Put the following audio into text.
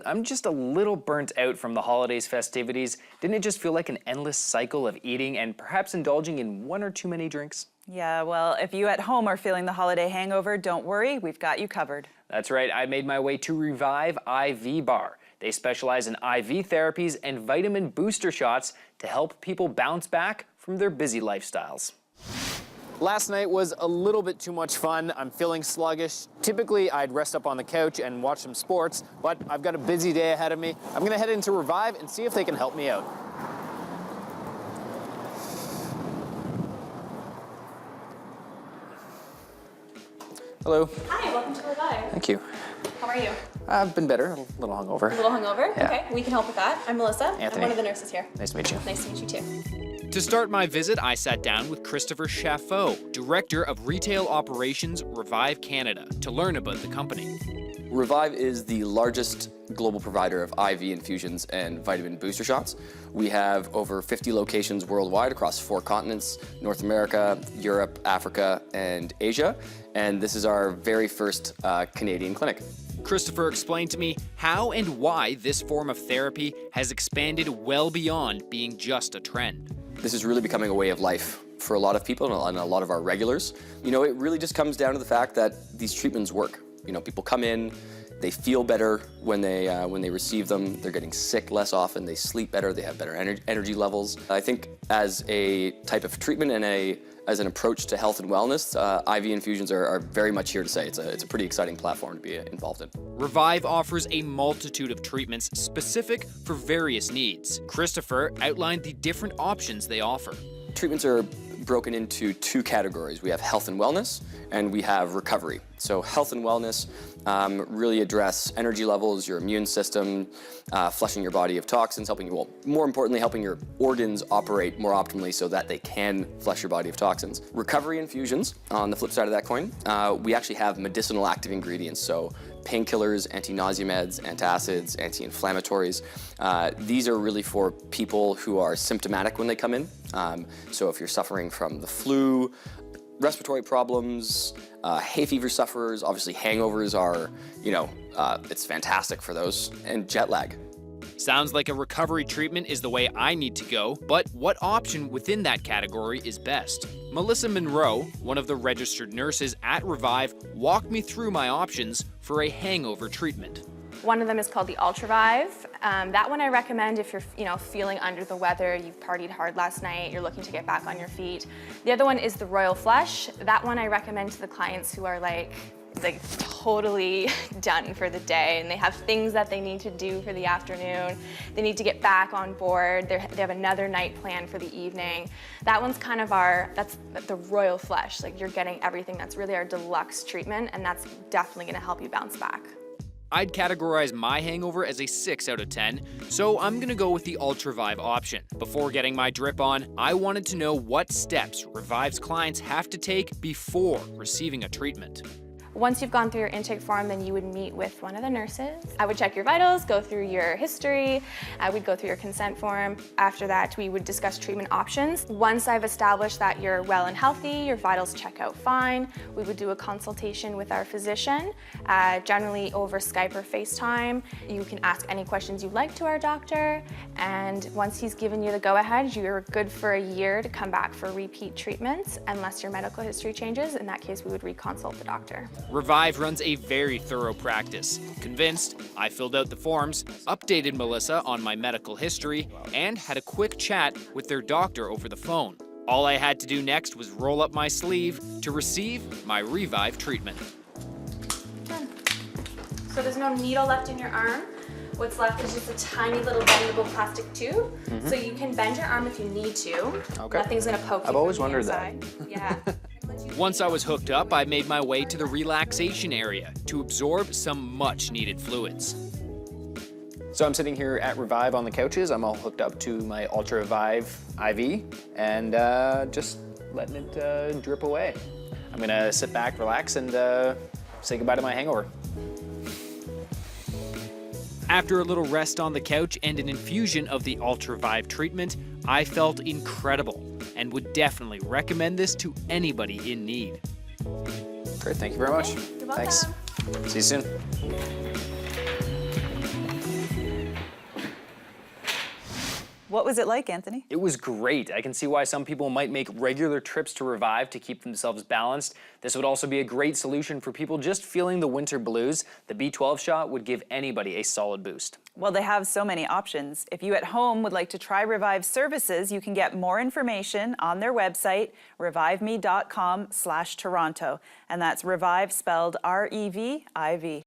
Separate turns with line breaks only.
I'm just a little burnt out from the holidays festivities. Didn't it just feel like an endless cycle of eating and perhaps indulging in one or too many drinks?
Yeah, well, if you at home are feeling the holiday hangover, don't worry, we've got you covered.
That's right, I made my way to Revive IV Bar. They specialize in IV therapies and vitamin booster shots to help people bounce back from their busy lifestyles. Last night was a little bit too much fun. I'm feeling sluggish. Typically, I'd rest up on the couch and watch some sports, but I've got a busy day ahead of me. I'm gonna head into Revive and see if they can help me out. Hello.
Hi, welcome to Revive.
Thank you.
How are you?
I've been better, a little hungover.
A little hungover?
Yeah.
Okay, we can help with that. I'm Melissa.
Anthony.
I'm one of the nurses here.
Nice to meet you.
Nice to meet you too.
To start my visit, I sat down with Christopher Chaffeau, Director of Retail Operations, Revive Canada, to learn about the company.
Revive is the largest global provider of IV infusions and vitamin booster shots. We have over 50 locations worldwide across 4 continents, North America, Europe, Africa, and Asia. And this is our very first Canadian clinic.
Christopher explained to me how and why this form of therapy has expanded well beyond being just a trend.
This is really becoming a way of life for a lot of people and a lot of our regulars. You know, it really just comes down to the fact that these treatments work. You know, people come in, they feel better when they receive them. They're getting sick less often. They sleep better. They have better energy levels. I think as a type of treatment and as an approach to health and wellness, IV infusions are very much here to stay. It's a pretty exciting platform to be involved in.
Revive offers a multitude of treatments specific for various needs. Christopher outlined the different options they offer.
Treatments are broken into 2 categories. We have health and wellness, and we have recovery. So health and wellness really address energy levels, your immune system, flushing your body of toxins, helping you, well, more importantly, helping your organs operate more optimally so that they can flush your body of toxins. Recovery infusions, on the flip side of that coin, we actually have medicinal active ingredients. So painkillers, anti-nausea meds, antacids, anti-inflammatories. These are really for people who are symptomatic when they come in. So if you're suffering from the flu, respiratory problems, hay fever sufferers, obviously hangovers are, it's fantastic for those, and jet lag.
Sounds like a recovery treatment is the way I need to go, but what option within that category is best? Melissa Monroe, one of the registered nurses at Revive, walked me through my options for a hangover treatment.
One of them is called the Ultravive. That one I recommend if you're feeling under the weather, you've partied hard last night, you're looking to get back on your feet. The other one is the Royal Flush. That one I recommend to the clients who are like totally done for the day and they have things that they need to do for the afternoon. They need to get back on board. They have another night planned for the evening. That one's kind of that's the Royal Flush. Like you're getting everything. That's really our deluxe treatment, and that's definitely gonna help you bounce back.
I'd categorize my hangover as a 6 out of 10, so I'm gonna go with the Ultravive option. Before getting my drip on, I wanted to know what steps Revive's clients have to take before receiving a treatment.
Once you've gone through your intake form, then you would meet with one of the nurses. I would check your vitals, go through your history, we'd go through your consent form. After that, we would discuss treatment options. Once I've established that you're well and healthy, your vitals check out fine, we would do a consultation with our physician, generally over Skype or FaceTime. You can ask any questions you'd like to our doctor, and once he's given you the go-ahead, you're good for a year to come back for repeat treatments, unless your medical history changes. In that case, we would reconsult the doctor.
Revive runs a very thorough practice. Convinced, I filled out the forms, updated Melissa on my medical history, and had a quick chat with their doctor over the phone. All I had to do next was roll up my sleeve to receive my Revive treatment.
Done. So there's no needle left in your arm. What's left is just a tiny little bendable plastic tube. So you can bend your arm if you need to.
Okay.
Nothing's gonna poke you.
I've always
from the
wondered that.
inside. Yeah.
Once I was hooked up, I made my way to the relaxation area to absorb some much needed fluids. So I'm sitting here at Revive on the couches. I'm all hooked up to my Ultravive IV and just letting it drip away. I'm gonna sit back, relax, and say goodbye to my hangover. After a little rest on the couch and an infusion of the Ultravive treatment, I felt incredible and would definitely recommend this to anybody in need. Great, thank you very much.
You're welcome.
Thanks. See you soon.
What was it like, Anthony?
It was great. I can see why some people might make regular trips to Revive to keep themselves balanced. This would also be a great solution for people just feeling the winter blues. The B12 shot would give anybody a solid boost.
Well, they have so many options. If you at home would like to try Revive services, you can get more information on their website, reviveme.com/Toronto. And that's Revive spelled REVIV.